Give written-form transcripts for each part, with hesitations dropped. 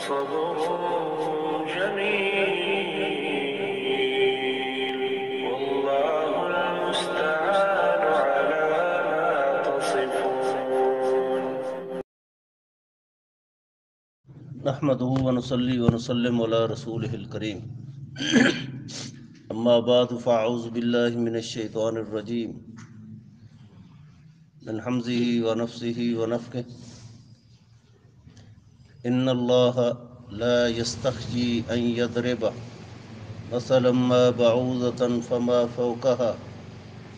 صبر جميل والله المستعان على ما تصفون. نحمده ونصلي ونسلم على رسوله الكريم. اما بعد فاعوذ بالله من الشيطان الرجيم من حمزه ونفسه ونفخه. ان الله لا يستحيي ان يضرب مثلا ما بعوضة فما فوقها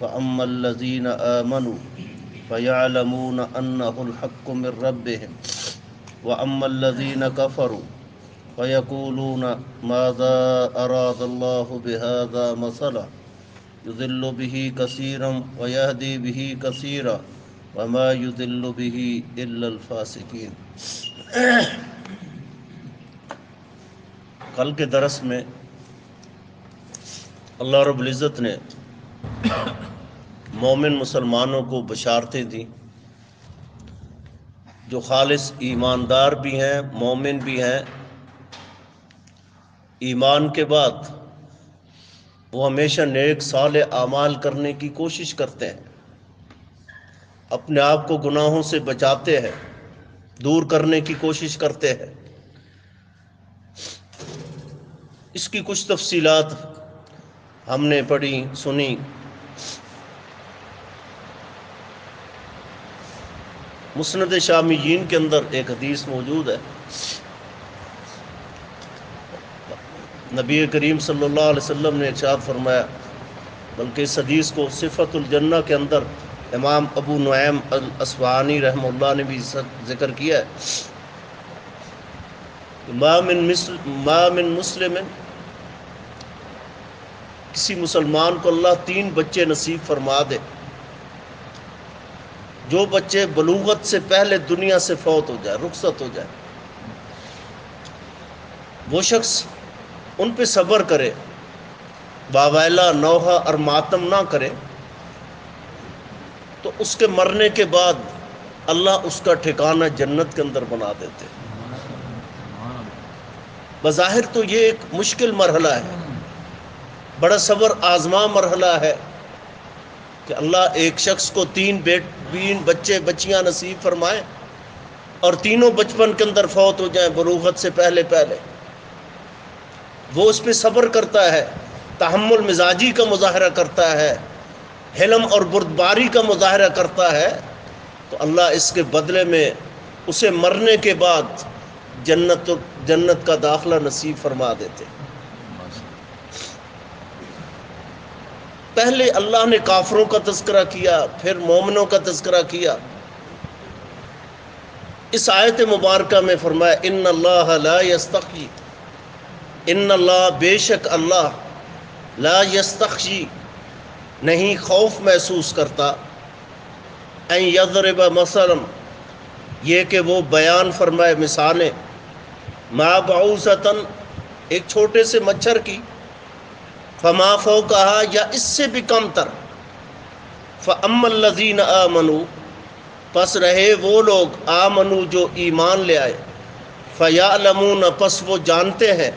فاما الذين آمنوا فيعلمون انه الحق من ربهم واما الذين كفروا فيقولون ماذا أراد الله بهذا مثلا يضل به كثيرا ويهدي به كثيرا وما يضل به إلا الفاسقين. کل کے درس میں اللہ رب العزت نے مومن مسلمانوں کو بشارتیں دیں جو خالص ایماندار بھی ہیں، مومن بھی ہیں. ایمان کے بعد وہ ہمیشہ نیک صالح اعمال کرنے کی کوشش کرتے ہیں، اپنے آپ کو گناہوں سے بچاتے ہیں، دور کرنے کی کوشش کرتے ہیں. اس کی کچھ تفصیلات ہم نے پڑھی سنی. مسند شامیین کے اندر ایک حدیث موجود ہے. نبی کریم صلی اللہ علیہ وسلم نے ارشاد فرمایا، بلکہ اس حدیث کو صفت الجنہ کے اندر امام ابو نعیم الاصفہانی رحمہ اللہ نے بھی ذکر کیا ہے. ما من مسلم، کسی مسلمان کو اللہ 3 بچے نصیب فرما دے، جو بچے بلوغت سے پہلے دنیا سے فوت ہو جائے، رخصت ہو جائے، وہ شخص ان پہ صبر کرے، باویلا نوحہ اور ماتم نہ کرے، تو اس کے مرنے کے بعد اللہ اس کا ٹھکانہ جنت کے اندر بنا دیتے. بظاہر تو یہ ایک مشکل مرحلہ ہے، بڑا صبر آزما مرحلہ ہے کہ اللہ ایک شخص کو 3 بچے بچیاں نصیب فرمائے اور تینوں بچپن کے اندر فوت ہو جائیں بلوغت سے پہلے. وہ اس پہ صبر کرتا ہے، تحمل مزاجی کا مظاہرہ کرتا ہے، حلم اور بردباری کا مظاہرہ کرتا ہے، تو اللہ اس کے بدلے میں اسے مرنے کے بعد جنت کا داخلہ نصیب فرما دیتے. پہلے اللہ نے کافروں کا تذکرہ کیا، پھر مومنوں کا تذکرہ کیا. اس آیت مبارکہ میں فرمایا ان اللہ لا یستحیی، ان اللہ بے شک اللہ لا یستحیی نہیں خوف محسوس کرتا، ان یضرب مثلا یہ کہ وہ بیان فرمائے مثالیں، ما بعوضۃ ایک چھوٹے سے مچھر کی، فما فوقہا یا اس سے بھی کم تر، فاما الذین آمنوا پس رہے وہ لوگ، آمنوا جو ایمان لے آئے، فیعلمون پس وہ جانتے ہیں،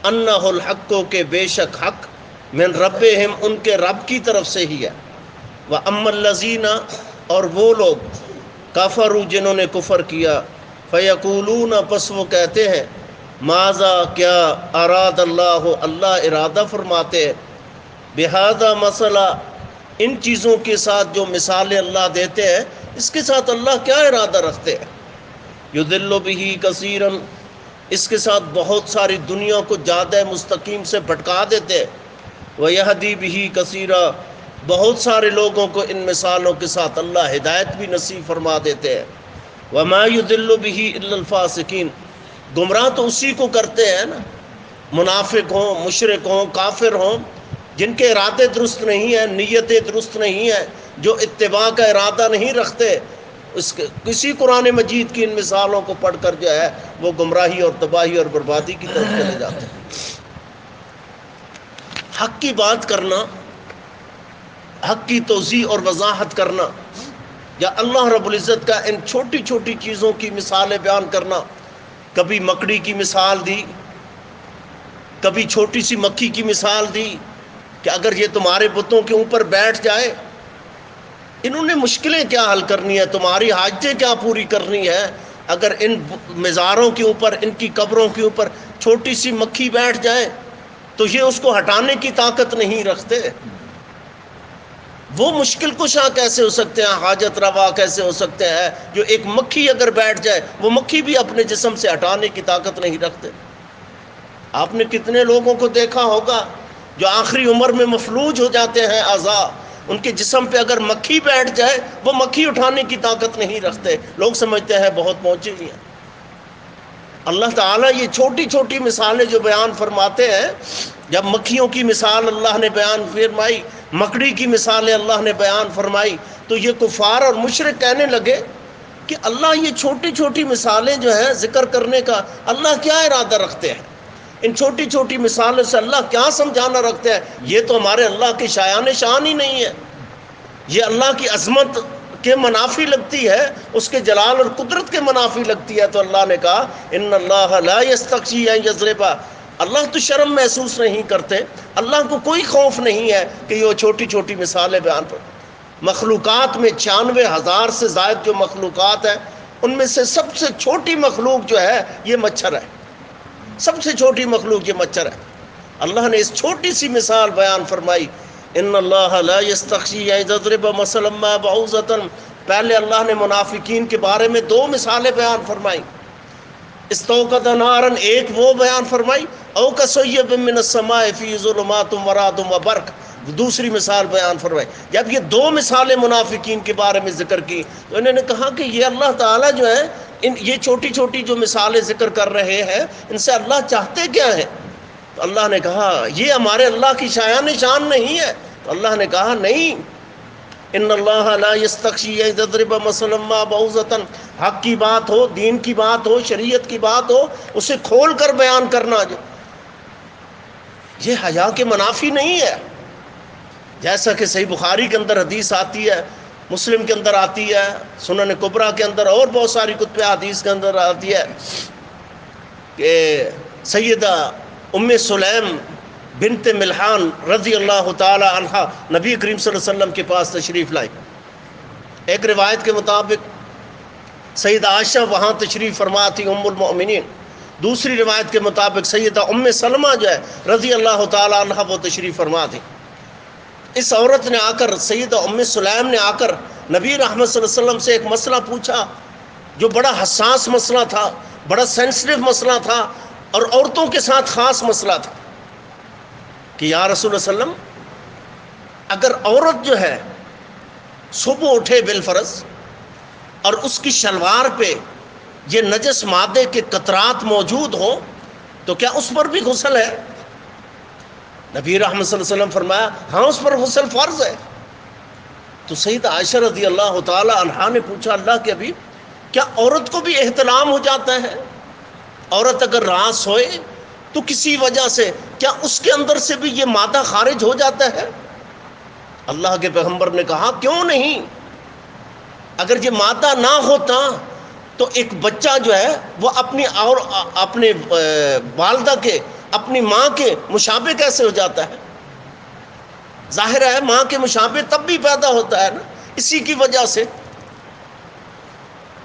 انہ الحق کہ بے شک حق، من ربہم ان کے رب کی طرف سے ہی ہے، واما الذین اور وہ لوگ، کفروا جنہوں نے کفر کیا، فیقولون پس وہ کہتے ہیں، ماذا کیا، اراد اللہ اللہ ارادہ فرماتے ہیں، بہذا مسئلہ ان چیزوں کے ساتھ جو مثالیں اللہ دیتے ہیں اس کے ساتھ اللہ کیا ارادہ رکھتے ہیں. یضل بہ کثیرا اس کے ساتھ بہت ساری دنیا کو جادہ مستقیم سے بھٹکا دیتے ہیں، ویہدی بہ کثیرا بہت سارے لوگوں کو ان مثالوں کے ساتھ اللہ ہدایت بھی نصیب فرما دیتے ہیں. وما یضل بہ الا الفاسقین گمراہ تو اسی کو کرتے ہیں نا، منافق ہوں، مشرک ہوں، کافر ہوں، جن کے ارادے درست نہیں ہیں، نیتیں درست نہیں ہیں، جو اتباع کا ارادہ نہیں رکھتے، کسی قرآن مجید کی ان مثالوں کو پڑھ کر جو ہے وہ گمراہی اور تباہی اور بربادی کی طرف چلے جاتے ہیں. حق کی بات کرنا، حق کی توضیح اور وضاحت کرنا، یا اللہ رب العزت کا ان چھوٹی چھوٹی چیزوں کی مثالیں بیان کرنا، کبھی مکڑی کی مثال دی، کبھی چھوٹی سی مکھی کی مثال دی کہ اگر یہ تمہارے بتوں کے اوپر بیٹھ جائے، انہوں نے مشکلیں کیا حل کرنی ہے، تمہاری حاجتیں کیا پوری کرنی ہے، اگر ان مزاروں کے اوپر، ان کی قبروں کے اوپر چھوٹی سی مکھی بیٹھ جائے تو یہ اس کو ہٹانے کی طاقت نہیں رکھتے۔ وہ مشکل کشا کیسے ہو سکتے ہیں، حاجت روا کیسے ہو سکتے ہیں، جو ایک مکھی اگر بیٹھ جائے وہ مکھی بھی اپنے جسم سے ہٹانے کی طاقت نہیں رکھتے۔ آپ نے کتنے لوگوں کو دیکھا ہوگا جو آخری عمر میں مفلوج ہو جاتے ہیں اعضاء، ان کے جسم پہ اگر مکھی بیٹھ جائے وہ مکھی اٹھانے کی طاقت نہیں رکھتے، لوگ سمجھتے ہیں بہت پہنچے ہوئے ہیں۔ اللہ تعالیٰ یہ چھوٹی چھوٹی مثالیں جو بیان فرماتے ہیں، جب مکھیوں کی مثال اللہ نے بیان فرمائی، مکڑی کی مثالیں اللہ نے بیان فرمائی، تو یہ کفار اور مشرک کہنے لگے کہ اللہ یہ چھوٹی چھوٹی مثالیں جو ہیں ذکر کرنے کا اللہ کیا ارادہ رکھتے ہیں، ان چھوٹی چھوٹی مثالوں سے اللہ کیا سمجھانا رکھتے ہیں، یہ تو ہمارے اللہ کی شایان شان ہی نہیں ہے، یہ اللہ کی عظمت کے منافی لگتی ہے، اس کے جلال اور قدرت کے منافی لگتی ہے۔ تو اللہ نے کہا ان اللہ لا یستخشی ان یضرب، اللہ تو شرم محسوس نہیں کرتے، اللہ کو کوئی خوف نہیں ہے کہ یہ چھوٹی چھوٹی مثالیں بیان پر۔ مخلوقات میں 96,000 سے زائد جو مخلوقات ہیں، ان میں سے سب سے چھوٹی مخلوق جو ہے یہ مچھر ہے، سب سے چھوٹی مخلوق یہ مچھر ہے۔ اللہ نے اس چھوٹی سی مثال بیان فرمائی، ان اللہ لا یستخشی ان یضرب مثلا ما بعوضۃ۔ پہلے اللہ نے منافقین کے بارے میں 2 مثالیں بیان فرمائی، استوقد نارا ایک وہ بیان فرمائی، او کصیب من السماء فی ظلمات ورعد وبرق دوسری مثال بیان فرمائی۔ جب یہ 2 مثالیں منافقین کے بارے میں ذکر کی تو انہوں نے کہا کہ یہ اللہ تعالیٰ جو ہے یہ چھوٹی چھوٹی جو مثالیں ذکر کر رہے ہیں، ان سے اللہ چاہتے کیا ہے؟ تو اللہ نے کہا یہ ہمارے اللہ کی شایان شان نہیں ہے۔ تو اللہ نے کہا نہیں، ان اللہ لا یستخشی ان یضرب مثلا ما بعوضۃ، حق کی بات ہو، دین کی بات ہو، شریعت کی بات ہو، اسے کھول کر بیان کرنا جو یہ حیا کے منافی نہیں ہے۔ جیسا کہ صحیح بخاری کے اندر حدیث آتی ہے، مسلم کے اندر آتی ہے، سنن کبریٰ کے اندر اور بہت ساری کتب حدیث کے اندر آتی ہے کہ سیدہ ام سلیم بنت ملحان رضی اللہ تعالی عنہ نبی کریم صلی اللہ علیہ وسلم کے پاس تشریف لائی۔ ایک روایت کے مطابق سیدہ عائشہ وہاں تشریف فرما تھی ام المؤمنین، دوسری روایت کے مطابق سیدہ ام سلمہ جو ہے رضی اللہ تعالی عنہ وہ تشریف فرما تھی۔ اس عورت نے آ کر، سیدہ ام سلیم نے آ کر نبی رحمت صلی اللہ علیہ وسلم سے ایک مسئلہ پوچھا جو بڑا حساس مسئلہ تھا، بڑا سینسٹیو مسئلہ تھا، اور عورتوں کے ساتھ خاص مسئلہ تھا کہ یا رسول اللہ علیہ وسلم، اگر عورت جو ہے صبح اٹھے بالفرض اور اس کی شلوار پہ یہ نجس مادے کے قطرات موجود ہوں تو کیا اس پر بھی غسل ہے؟ نبی رحمت صلی اللہ علیہ وسلم فرمایا ہاں اس پر غسل فرض ہے۔ تو سیدہ عائشہ رضی اللہ تعالی عنہا نے پوچھا اللہ کے حبیب، کیا عورت کو بھی احتلام ہو جاتا ہے؟ عورت اگر رات سوئے تو کسی وجہ سے کیا اس کے اندر سے بھی یہ مادہ خارج ہو جاتا ہے؟ اللہ کے پیغمبر نے کہا کیوں نہیں، اگر یہ مادہ نہ ہوتا تو ایک بچہ جو ہے وہ اپنے والدہ کے، اپنی ماں کے مشابہ کیسے ہو جاتا ہے؟ ظاہر ہے ماں کے مشابہ تب بھی پیدا ہوتا ہے نا، اسی کی وجہ سے۔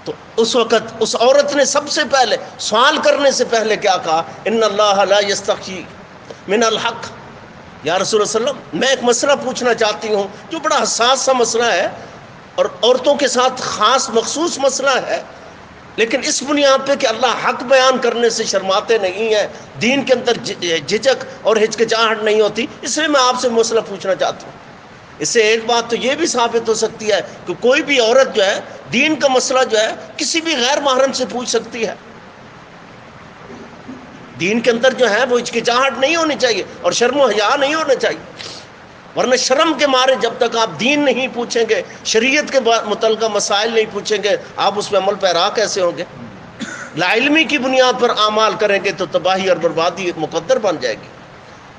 تو اس وقت اس عورت نے سب سے پہلے سوال کرنے سے پہلے کیا کہا؟ ان اللہ لا یستخشی من الحق۔ یا رسول اللہ صلی اللہ علیہ وسلم، میں ایک مسئلہ پوچھنا چاہتی ہوں جو بڑا حساس سا مسئلہ ہے اور عورتوں کے ساتھ خاص مخصوص مسئلہ ہے، لیکن اس بنیاد پہ کہ اللہ حق بیان کرنے سے شرماتے نہیں ہیں، دین کے اندر جھجک اور ہچکچاہٹ نہیں ہوتی، اس لیے میں آپ سے مسئلہ پوچھنا چاہتی ہوں۔ اس سے ایک بات تو یہ بھی ثابت ہو سکتی ہے کہ کوئی بھی عورت جو ہے دین کا مسئلہ جو ہے کسی بھی غیر محرم سے پوچھ سکتی ہے۔ دین کے اندر جو ہے وہ ہچکچاہٹ نہیں ہونی چاہیے اور شرم و حیا نہیں ہونا چاہیے، ورنہ شرم کے مارے جب تک آپ دین نہیں پوچھیں گے، شریعت کے متعلقہ مسائل نہیں پوچھیں گے، آپ اس میں عمل پیرا کیسے ہوں گے؟ لا علمی کی بنیاد پر اعمال کریں گے تو تباہی اور بربادی مقدر بن جائے گی۔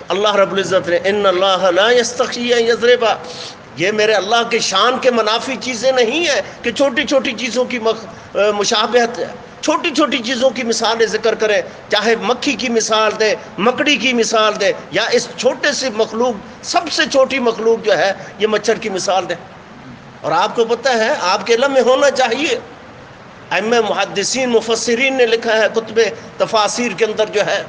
اللہ رب العزت نے ان اللہ لا یستخشی ان یضرب، یہ میرے اللہ کے شان کے منافی چیزیں نہیں ہیں کہ چھوٹی چھوٹی چیزوں کی مشابہت ہے، چھوٹی چھوٹی چیزوں کی مثالیں ذکر کریں، چاہے مکھی کی مثال دے، مکڑی کی مثال دے، یا اس چھوٹے سے مخلوق، سب سے چھوٹی مخلوق جو ہے یہ مچھر کی مثال دے۔ اور آپ کو پتہ ہے، آپ کے علم میں ہونا چاہیے، ائمہ محدثین مفسرین نے لکھا ہے کتب تفاسیر کے اندر جو ہے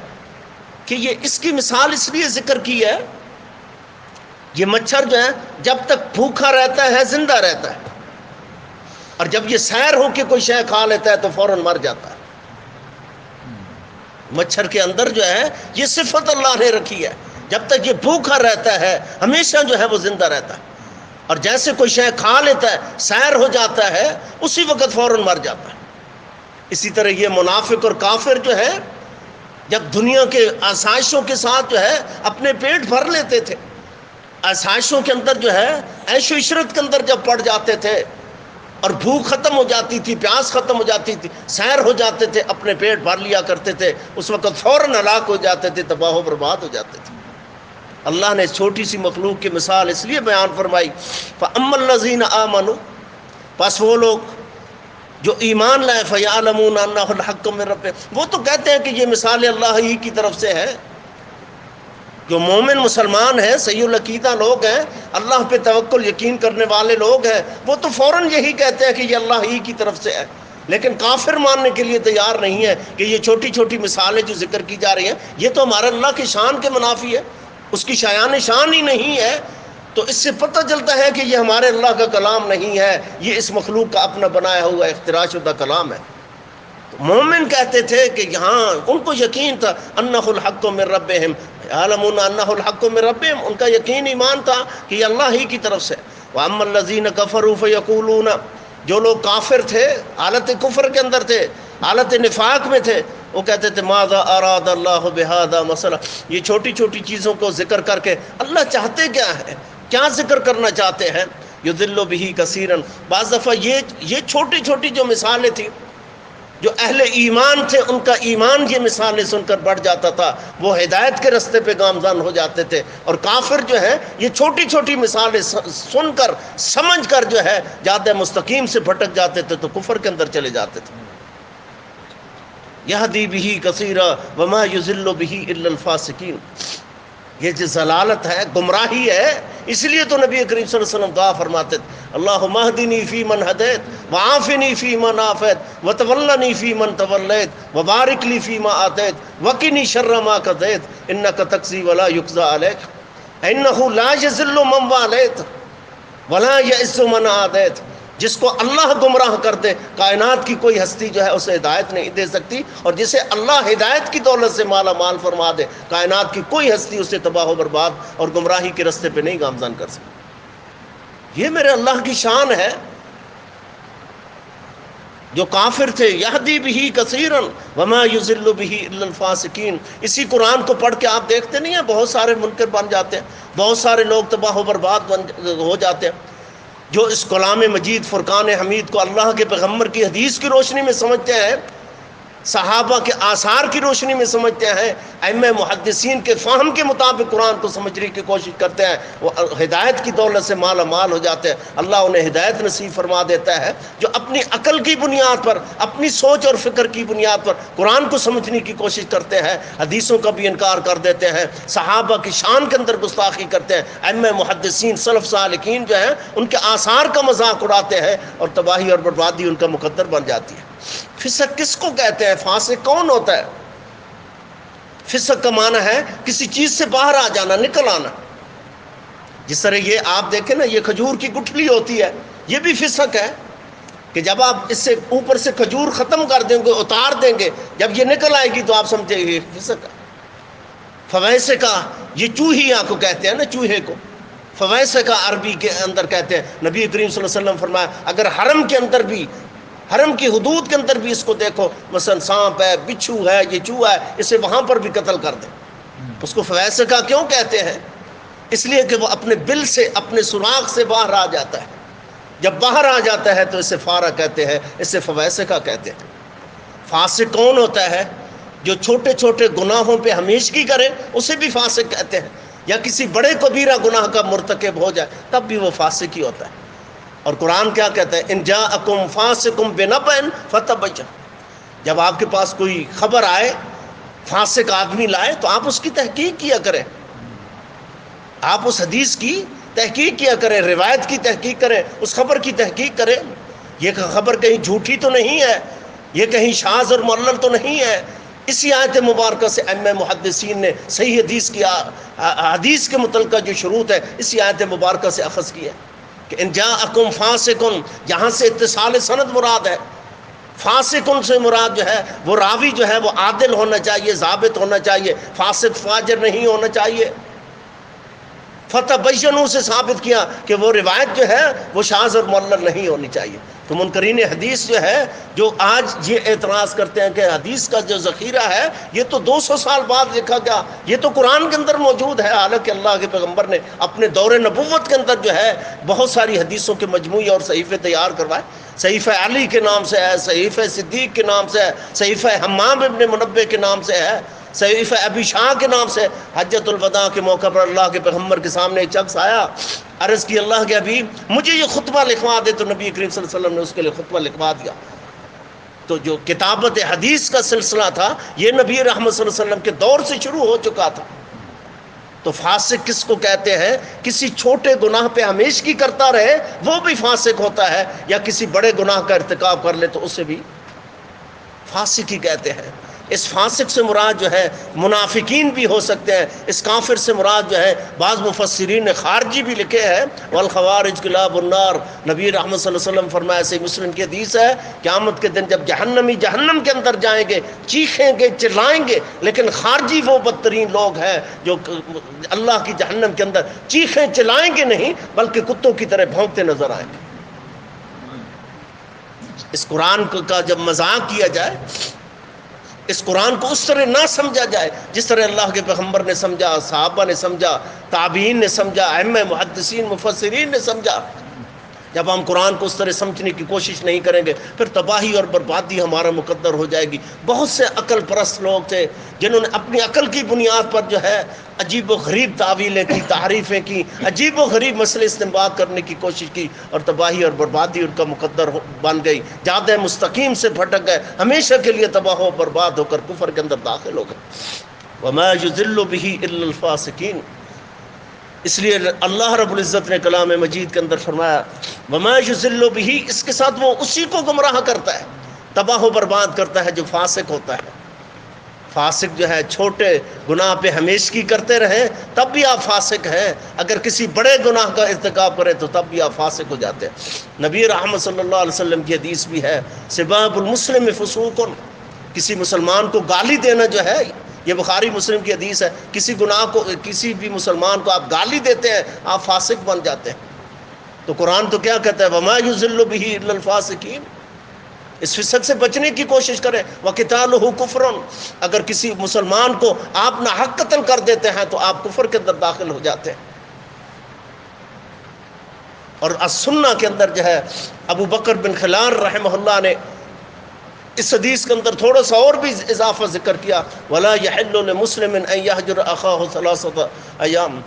کہ یہ اس کی مثال اس لیے ذکر کی ہے، یہ مچھر جو ہے جب تک بھوکا رہتا ہے زندہ رہتا ہے، اور جب یہ سیر ہو کے کوئی شے کھا لیتا ہے تو فوراً مر جاتا ہے۔ مچھر کے اندر جو ہے یہ صفت اللہ نے رکھی ہے، جب تک یہ بھوکا رہتا ہے ہمیشہ جو ہے وہ زندہ رہتا ہے، اور جیسے کوئی شے کھا لیتا ہے سیر ہو جاتا ہے اسی وقت فوراً مر جاتا ہے۔ اسی طرح یہ منافق اور کافر جو ہے جب دنیا کے آسائشوں کے ساتھ جو ہے اپنے پیٹ بھر لیتے تھے، آسائشوں کے اندر جو ہے عیش و عشرت کے اندر جب پڑ جاتے تھے اور بھوک ختم ہو جاتی تھی، پیاس ختم ہو جاتی تھی، سیر ہو جاتے تھے، اپنے پیٹ بھر لیا کرتے تھے، اس وقت فوراً ہلاک ہو جاتے تھے، تباہ و برباد ہو جاتے تھے۔ اللہ نے چھوٹی سی مخلوق کی مثال اس لیے بیان فرمائی، فَأَمَّا الَّذِينَ آمَنُوا، پس وہ لوگ جو ایمان لائے، فَيَعْلَمُونَ أَنَّهُ الْحَقُّ مِن رَبِّهِمْ، وہ تو کہتے ہیں کہ یہ مثال اللہ ہی کی طرف سے ہے۔ جو مومن مسلمان ہیں، صحیح العقیدہ لوگ ہیں، اللہ پہ توکل یقین کرنے والے لوگ ہیں، وہ تو فوراً یہی کہتے ہیں کہ یہ اللہ ہی کی طرف سے ہے۔ لیکن کافر ماننے کے لیے تیار نہیں ہے کہ یہ چھوٹی چھوٹی مثالیں جو ذکر کی جا رہی ہیں یہ تو ہمارے اللہ کی شان کے منافی ہے، اس کی شایان شان ہی نہیں ہے۔ تو اس سے پتہ چلتا ہے کہ یہ ہمارے اللہ کا کلام نہیں ہے، یہ اس مخلوق کا اپنا بنایا ہوا اختراع شدہ کلام ہے۔ مومن کہتے تھے کہ یہاں ان کو یقین تھا، انہ الحق من ربہم، یعلمون انہ الحق من ربہم، ان کا یقین ایمان تھا کہ یہ اللہ ہی کی طرف سے۔ واما الذین کفروا فیقولون، جو لوگ کافر تھے، حالت کفر کے اندر تھے، حالت نفاق میں تھے، وہ کہتے تھے ماذا اراد اللہ بہذا مثلا، یہ چھوٹی چھوٹی چیزوں کو ذکر کر کے اللہ چاہتے کیا ہے، کیا ذکر کرنا چاہتے ہیں؟ یضل بہ کثیرا، بعض دفعہ یہ چھوٹی چھوٹی جو مثالیں تھیں، جو اہل ایمان تھے ان کا ایمان یہ مثالیں سن کر بڑھ جاتا تھا، وہ ہدایت کے رستے پہ گامزن ہو جاتے تھے، اور کافر جو ہے یہ چھوٹی چھوٹی مثالیں سن کر سمجھ کر جو ہے جادہ مستقیم سے بھٹک جاتے تھے تو کفر کے اندر چلے جاتے تھے۔ یہدی بہ کثیرا وما یضل بہ الا الفاسقین، یہ جو ضلالت ہے، گمراہی ہے، اس لیے تو نبی کریم صلی اللہ علیہ وسلم دعا فرماتے تھے اللہم اہدنی فی من ہدیت وعافنی فی من عافیت وتولنی فی من تولیت وبارک لی فی ما آتیت وقنی شر ما قضیت انک تقضی ولا یقضی علیک انہ لا یذل من والیت ولا یعز من عادیت۔ جس کو اللہ گمراہ کر دے کائنات کی کوئی ہستی جو ہے اسے ہدایت نہیں دے سکتی، اور جسے اللہ ہدایت کی دولت سے مالا مال فرما دے کائنات کی کوئی ہستی اسے تباہ و برباد اور گمراہی کے رستے پہ نہیں گامزن کر سکتی۔ یہ میرے اللہ کی شان ہے۔ جو کافر تھے یہدی بہ کثیرا وما یضل بہ الا الفاسقین، اسی قرآن کو پڑھ کے آپ دیکھتے نہیں ہیں بہت سارے منکر بن جاتے ہیں، بہت سارے لوگ تباہ و برباد ہو جاتے ہیں، جو اس کلام مجید فرقان حمید کو اللہ کے پیغمبر کی حدیث کی روشنی میں سمجھتے ہیں، صحابہ کے آثار کی روشنی میں سمجھتے ہیں، ائمہ محدثین کے فہم کے مطابق قرآن کو سمجھنے کی کوشش کرتے ہیں، وہ ہدایت کی دولت سے مالا مال ہو جاتے ہیں۔ اللہ انہیں ہدایت نصیب فرما دیتا ہے جو اپنی عقل کی بنیاد پر، اپنی سوچ اور فکر کی بنیاد پر قرآن کو سمجھنے کی کوشش کرتے ہیں، حدیثوں کا بھی انکار کر دیتے ہیں، صحابہ کی شان کے اندر گستاخی کرتے ہیں، ائمہ محدثین سلف صالحین جو ہیں ان کے آثار کا مذاق اڑاتے ہیں، اور تباہی اور بربادی ان کا مقدر بن جاتی ہے۔ فسق کس کو کہتے ہیں؟ فاسق کون ہوتا ہے؟ فسق کا معنی ہے کسی چیز سے باہر آ جانا، نکل آنا۔ جس طرح یہ آپ دیکھیں نا، یہ کھجور کی گٹھلی ہوتی ہے، یہ بھی فسق ہے کہ جب آپ اس سے اوپر سے کھجور ختم کر دیں گے، اتار دیں گے، جب یہ نکل آئے گی تو آپ سمجھیں گے یہ فسق ہے۔ فویسقہ، یہ چوہیا کو کہتے ہیں نا، چوہے کو فویسقہ عربی کے اندر کہتے ہیں۔ نبی کریم صلی اللہ علیہ وسلم فرمایا اگر حرم کے اندر بھی، حرم کی حدود کے اندر بھی اس کو دیکھو، مثلا سانپ ہے، بچھو ہے، یہ چوہا ہے، اسے وہاں پر بھی قتل کر دیں۔ اس کو فویسقہ کیوں کہتے ہیں؟ اس لیے کہ وہ اپنے بل سے، اپنے سوراخ سے باہر آ جاتا ہے، جب باہر آ جاتا ہے تو اسے فارہ کہتے ہیں، اسے فویسقہ کہتے ہیں۔ فاسق کون ہوتا ہے؟ جو چھوٹے چھوٹے گناہوں پہ ہمیشگی کرے اسے بھی فاسق کہتے ہیں، یا کسی بڑے کبیرہ گناہ کا مرتکب ہو جائے تب بھی وہ فاسق ہی ہوتا ہے۔ اور قرآن کیا کہتا ہے؟ ان جاءکم فاسق بنبأ فتبینوا، جب آپ کے پاس کوئی خبر آئے، فاسق آدمی لائے، تو آپ اس کی تحقیق کیا کریں، آپ اس حدیث کی تحقیق کیا کریں، روایت کی تحقیق کریں، اس خبر کی تحقیق کریں۔ یہ خبر کہیں جھوٹی تو نہیں ہے، یہ کہیں شاذ اور معلل تو نہیں ہے۔ اسی آیت مبارکہ سے ائمہ محدثین نے صحیح حدیث کے متعلقہ جو شروط ہے اسی آیت مبارکہ سے اخذ کی ہے کہ ان جاءکم فاسق، یہاں سے اتصال سند مراد ہے۔ فاسق سے مراد جو ہے وہ راوی جو ہے وہ عادل ہونا چاہیے، ضابط ہونا چاہیے، فاسق فاجر نہیں ہونا چاہیے۔ فتبینوا سے ثابت کیا کہ وہ روایت جو ہے وہ شاذ اور معلل نہیں ہونی چاہیے۔ تو منکرین حدیث جو ہے، جو آج یہ اعتراض کرتے ہیں کہ حدیث کا جو ذخیرہ ہے یہ تو 200 سال بعد لکھا گیا، یہ تو قرآن کے اندر موجود ہے، حالانکہ اللہ کے پیغمبر نے اپنے دور نبوت کے اندر جو ہے بہت ساری حدیثوں کے مجموعے اور صحیفے تیار کروائے۔ صحیفہ علی کے نام سے ہے، صحیفہ صدیق کے نام سے ہے، صحیفہ حمام ابن منبع کے نام سے ہے، صحیفہ ابی شاہ کے نام سے۔ حجۃ الوداع کے موقع پر اللہ کے پیغمبر کے سامنے ایک شخص آیا، عرض کی اللہ کے حبیب مجھے یہ خطبہ لکھوا دے، تو نبی کریم صلی اللہ علیہ وسلم نے اس کے لیے خطبہ لکھوا دیا۔ تو جو کتابت حدیث کا سلسلہ تھا یہ نبی رحمت صلی اللہ علیہ وسلم کے دور سے شروع ہو چکا تھا۔ تو فاسق کس کو کہتے ہیں؟ کسی چھوٹے گناہ پہ ہمیشگی کرتا رہے وہ بھی فاسق ہوتا ہے، یا کسی بڑے گناہ کا ارتکاب کر لے تو اسے بھی فاسق ہی کہتے ہیں۔ اس فاسق سے مراد جو ہے منافقین بھی ہو سکتے ہیں، اس کافر سے مراد جو ہے بعض مفسرین نے خارجی بھی لکھے ہیں، والخوارج کلاب النار۔ نبی رحمت صلی اللہ علیہ وسلم فرمایا، صحیح مسلم کی حدیث ہے، قیامت کے دن جب جہنمی جہنم کے اندر جائیں گے چیخیں گے چلائیں گے، لیکن خارجی وہ بدترین لوگ ہیں جو اللہ کی جہنم کے اندر چیخیں چلائیں گے نہیں بلکہ کتوں کی طرح بھونکتے نظر آئیں گے۔ اس قرآن کا جب مذاق کیا جائے، اس قرآن کو اس طرح نہ سمجھا جائے جس طرح اللہ کے پیغمبر نے سمجھا، صحابہ نے سمجھا، تابعین نے سمجھا، ائمہ محدثین مفسرین نے سمجھا، جب ہم قرآن کو اس طرح سمجھنے کی کوشش نہیں کریں گے پھر تباہی اور بربادی ہمارا مقدر ہو جائے گی۔ بہت سے عقل پرست لوگ تھے جنہوں نے اپنی عقل کی بنیاد پر جو ہے عجیب و غریب تعویلیں کی، تعریفیں کی، عجیب و غریب مسئلے استنباط کرنے کی کوشش کی، اور تباہی اور بربادی ان کا مقدر بن گئی، جادہ مستقیم سے بھٹک گئے، ہمیشہ کے لیے تباہ و برباد ہو کر کفر کے اندر داخل ہو گئے۔ وَمَا يُضِلُّ بِهِ إِلَّا الْفَاسِقِينَ۔ اس لیے اللہ رب العزت نے کلام مجید کے اندر فرمایا وَمَا يُضِلُّ بِهِ، اس کے ساتھ وہ اسی کو گمراہ کرتا ہے، تباہ و برباد کرتا ہے جو فاسق ہوتا ہے۔ فاسق جو ہے چھوٹے گناہ پہ ہمیشگی کرتے رہیں تب بھی آپ فاسق ہیں، اگر کسی بڑے گناہ کا ارتکاب کریں تو تب بھی آپ فاسق ہو جاتے ہیں۔ نبی رحمت صلی اللہ علیہ وسلم کی حدیث بھی ہے، سباب المسلم فسوق، کسی مسلمان کو گالی دینا جو ہے، یہ بخاری مسلم کی حدیث ہے، کسی بھی مسلمان کو آپ گالی دیتے ہیں آپ فاسق بن جاتے ہیں۔ تو قرآن تو کیا کہتا ہے وَمَا يُضِلُّ بِهِ إِلَّا الْفَاسِقِينَ۔ اس فسق سے بچنے کی کوشش کریں۔ وَقِتَالُهُ كُفْرٌ، اگر کسی مسلمان کو آپ ناحق قتل کر دیتے ہیں تو آپ کفر کے اندر داخل ہو جاتے ہیں۔ اور السنہ کے اندر جو ہے ابو بکر بن خلال رحمہ اللہ نے اس حدیث کے اندر تھوڑا سا اور بھی اضافہ ذکر کیا، وَلَا يَحِلُّ لِمُسْلِمٍ أَن يَهْجُرَ أَخَاهُ 3 أيام،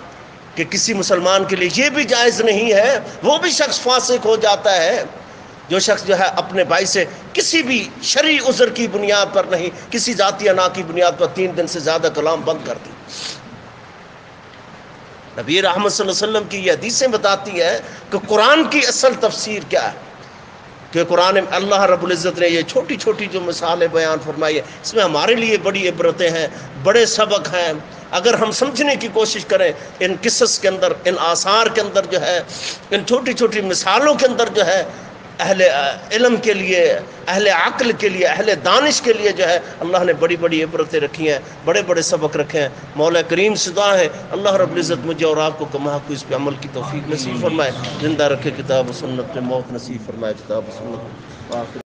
کہ کسی مسلمان کے لیے یہ بھی جائز نہیں ہے، وہ بھی شخص فاسق ہو جاتا ہے جو شخص جو ہے اپنے بھائی سے کسی بھی شرعی عذر کی بنیاد پر نہیں، کسی ذاتی انا کی بنیاد پر 3 دن سے زیادہ کلام بند کر دی۔ نبی رحمت صلی اللہ علیہ وسلم کی یہ حدیثیں بتاتی ہے کہ قرآن کی اصل تفسیر کیا ہے، کہ قرآن اللہ رب العزت نے یہ چھوٹی چھوٹی جو مثالیں بیان فرمائی ہے اس میں ہمارے لیے بڑی عبرتیں ہیں، بڑے سبق ہیں۔ اگر ہم سمجھنے کی کوشش کریں ان قصص کے اندر، ان آثار کے اندر جو ہے، ان چھوٹی چھوٹی مثالوں کے اندر جو ہے، اہل علم کے لیے، اہل عقل کے لیے، اہل دانش کے لیے جو ہے اللہ نے بڑی بڑی عبرتیں رکھی ہیں، بڑے بڑے سبق رکھے ہیں۔ مولا کریم سے دعا ہے اللہ رب العزت مجھے اور آپ کو کما کو اس پہ عمل کی توفیق نصیب فرمائے، زندہ رکھے کتاب و سنت پہ، موت نصیب فرمائے کتاب و سنت۔